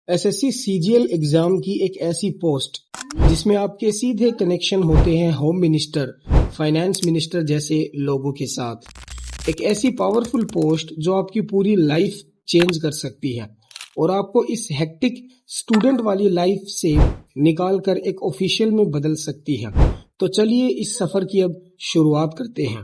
SSC CGL exam की एक ऐसी पोस्ट जिसमें आपके सीधे कनेक्शन होते हैं होम मिनिस्टर, फाइनेंस मिनिस्टर जैसे लोगों के साथ। एक ऐसी पावरफुल पोस्ट जो आपकी पूरी लाइफ चेंज कर सकती है और आपको इस हेक्टिक स्टूडेंट वाली लाइफ से निकाल कर एक ऑफिशियल में बदल सकती है। तो चलिए इस सफर की अब शुरुआत करते हैं।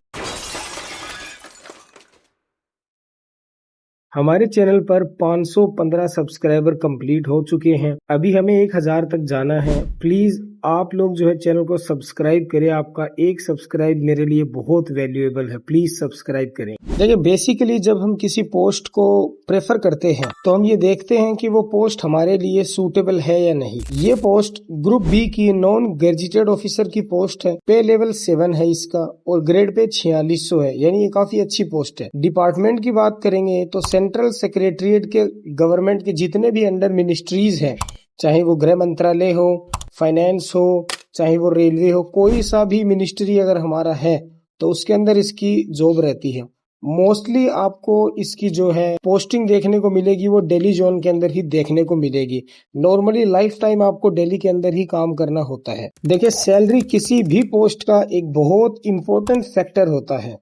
हमारे चैनल पर 515 सब्सक्राइबर कंप्लीट हो चुके हैं। अभी हमें 1000 तक जाना है। प्लीज आप लोग जो है चैनल को सब्सक्राइब करें। आपका एक सब्सक्राइब मेरे लिए बहुत वैल्यूएबल है। प्लीज सब्सक्राइब करें। देखिए, बेसिकली जब हम किसी पोस्ट को प्रेफर करते हैं तो हम ये देखते हैं कि वो पोस्ट हमारे लिए सूटेबल है या नहीं। ये पोस्ट ग्रुप बी की नॉन गेजेटेड ऑफिसर की पोस्ट है। पे लेवल 7 है इसका और ग्रेड पे 4600 है, यानी ये काफी अच्छी पोस्ट है। डिपार्टमेंट की बात करेंगे तो सेंट्रल सेक्रेटरीट के गवर्नमेंट के जितने भी अंडर मिनिस्ट्रीज हैं, चाहे वो गृह मंत्रालय हो, फाइनेंस हो, चाहे वो रेलवे हो, कोई सा भी मिनिस्ट्री अगर हमारा है तो उसके अंदर इसकी जॉब रहती है। मोस्टली आपको इसकी जो है पोस्टिंग देखने को मिलेगी वो दिल्ली जोन के अंदर ही देखने को मिलेगी। नॉर्मली लाइफ टाइम आपको दिल्ली के अंदर ही काम करना होता है। देखिए, सैलरी किसी भी पोस्ट का एक बहुत इंपॉर्टेंट फैक्टर होता है,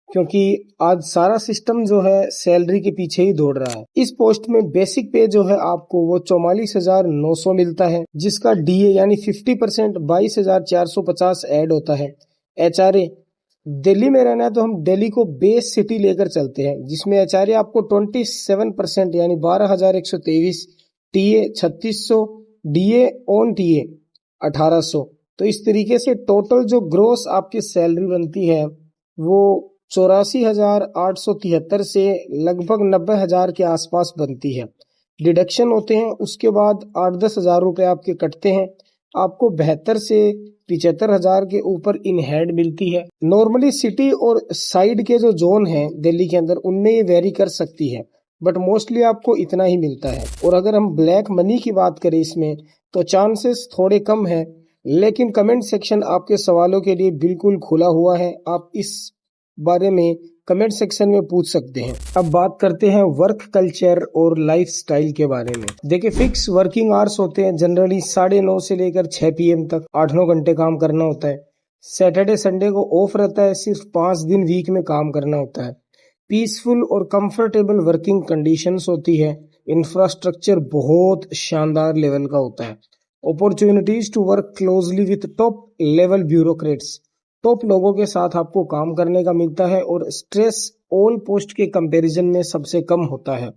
क्योंकि आज सारा सिस्टम जो है सैलरी के पीछे ही दौड़ रहा है। इस पोस्ट में बेसिक पे जो है आपको वो 44,900 मिलता है, जिसका डीए यानी 50% 22,450 ऐड होता है। एचआरए दिल्ली में रहना है तो हम दिल्ली को बेस सिटी लेकर चलते हैं, जिसमें एचआरए आपको 27% यानी 12,123, टीए 3600, डीए ऑन टीए 1800। तो इस तरीके से टोटल जो ग्रोस आपकी सैलरी बनती है वो 84,873 से लगभग 90,000 के आसपास बनती है। डिडक्शन होते हैं, उसके बाद 8-10 हजार रुपए आपके कटते हैं। आपको 72 से 75,000 के ऊपर इन हैंड मिलती है। नॉर्मली सिटी और साइड के जो जोन हैं दिल्ली के अंदर उनमें ये वेरी कर सकती है, बट मोस्टली आपको इतना ही मिलता है। और अगर हम ब्लैक मनी की बात करें इसमें तो चांसेस थोड़े कम है, लेकिन कमेंट सेक्शन आपके सवालों के लिए बिल्कुल खुला हुआ है। आप इस बारे में कमेंट सेक्शन में पूछ सकते हैं। अब बात करते हैं वर्क कल्चर और लाइफ स्टाइल के बारे में। देखिए, फिक्स वर्किंग आवर्स होते हैं, जनरली 9:30 से लेकर 6 PM तक 8-9 घंटे काम करना होता है। सैटरडे संडे को ऑफ रहता है, सिर्फ 5 दिन वीक में काम करना होता है। पीसफुल और कंफर्टेबल वर्किंग कंडीशंस होती है। इंफ्रास्ट्रक्चर बहुत शानदार लेवल का होता है। Opportunities to work closely with top level bureaucrats, top लोगों के साथ आपको काम करने का मिलता है। और स्ट्रेस ऑल पोस्ट के कंपैरिजन में सबसे कम होता है,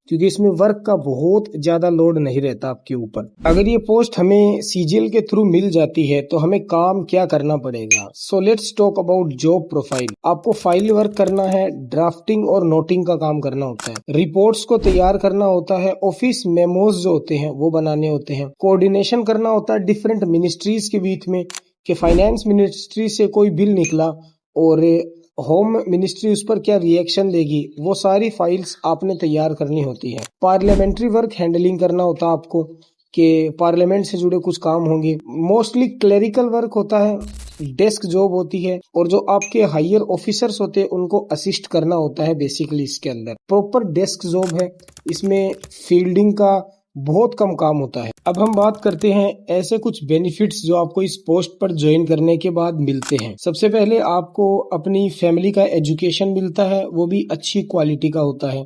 क्योंकि इसमें वर्क का बहुत ज्यादा लोड नहीं रहता आपके ऊपर। अगर ये पोस्ट हमें सीजीएल के थ्रू मिल जाती है तो हमें काम क्या करना पड़ेगा। So let's talk about job profile. आपको फाइल वर्क करना है, ड्राफ्टिंग और नोटिंग का काम करना होता है, रिपोर्ट्स को तैयार करना होता है, ऑफिस मेमोज जो होते हैं वो बनाने होते हैं, कोऑर्डिनेशन करना होता है डिफरेंट मिनिस्ट्रीज के बीच में, कि फाइनेंस मिनिस्ट्री से कोई बिल निकला और होम मिनिस्ट्री उस पर क्या रिएक्शन देगी, वो सारी फाइल्स आपने तैयार करनी होती है। पार्लियामेंट्री वर्क हैंडलिंग करना होता है आपको, कि पार्लियामेंट से जुड़े कुछ काम होंगे। मोस्टली क्लेरिकल वर्क होता है, डेस्क जॉब होती है, और जो आपके हायर ऑफिसर्स होते हैं उनको असिस्ट करना होता है। बेसिकली इसके अंदर प्रॉपर डेस्क जॉब है, इसमें फील्डिंग का बहुत कम काम होता है। अब हम बात करते हैं ऐसे कुछ बेनिफिट्स जो आपको इस पोस्ट पर ज्वाइन करने के बाद मिलते हैं। सबसे पहले आपको अपनी फैमिली का एजुकेशन मिलता है, वो भी अच्छी क्वालिटी का होता है।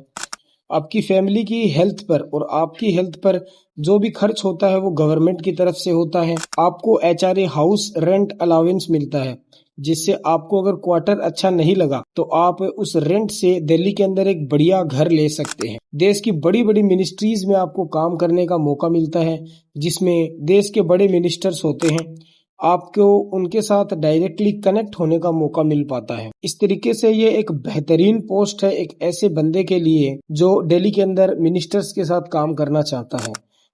आपकी फैमिली की हेल्थ पर और आपकी हेल्थ पर जो भी खर्च होता है वो गवर्नमेंट की तरफ से होता है। आपको एचआरए हाउस रेंट अलाउंस मिलता है, जिससे आपको अगर क्वार्टर अच्छा नहीं लगा तो आप उस रेंट से दिल्ली के अंदर एक बढ़िया घर ले सकते हैं। देश की बड़ी बड़ी मिनिस्ट्रीज में आपको काम करने का मौका मिलता है, जिसमें देश के बड़े मिनिस्टर्स होते हैं। आपको उनके साथ डायरेक्टली कनेक्ट होने का मौका मिल पाता है। इस तरीके से ये एक बेहतरीन पोस्ट है एक ऐसे बंदे के लिए जो दिल्ली के अंदर मिनिस्टर्स के साथ काम करना चाहता है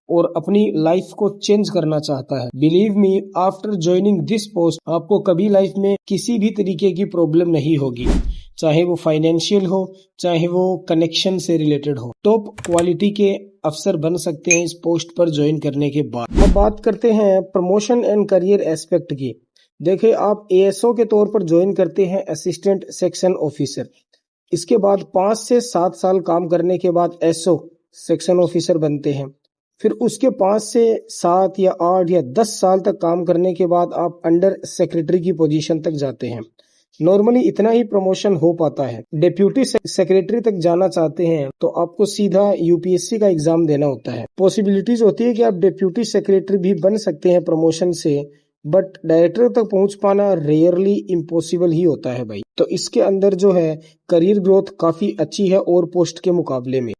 और अपनी लाइफ को चेंज करना चाहता है। Believe me, after joining this post आपको कभी लाइफ में किसी भी तरीके की प्रॉब्लम नहीं होगी, चाहे वो फाइनेंशियल हो, चाहे वो कनेक्शन से रिलेटेड हो। टॉप क्वालिटी के अफसर बन सकते हैं इस पोस्ट पर ज्वाइन करने के बाद। अब बात करते हैं प्रमोशन एंड करियर एस्पेक्ट की। देखिए, आप एएसओ के तौर पर ज्वाइन करते हैं, असिस्टेंट सेक्शन ऑफिसर। इसके बाद 5 से 7 साल काम करने के बाद एसओ सेक्शन ऑफिसर बनते हैं। फिर उसके 5 से 7 या 8 या 10 साल तक काम करने के बाद आप अंडर सेक्रेटरी की पोजीशन तक जाते हैं। नॉर्मली इतना ही प्रमोशन हो पाता है। डिप्यूटी सेक्रेटरी तक जाना चाहते हैं तो आपको सीधा यूपीएससी का एग्जाम देना होता है। पॉसिबिलिटीज होती है कि आप डिप्यूटी सेक्रेटरी भी बन सकते हैं प्रमोशन से, बट डायरेक्टर तक पहुंच पाना रेयरली इम्पॉसिबल ही होता है भाई। तो इसके अंदर जो है करियर ग्रोथ काफी अच्छी है और पोस्ट के मुकाबले में।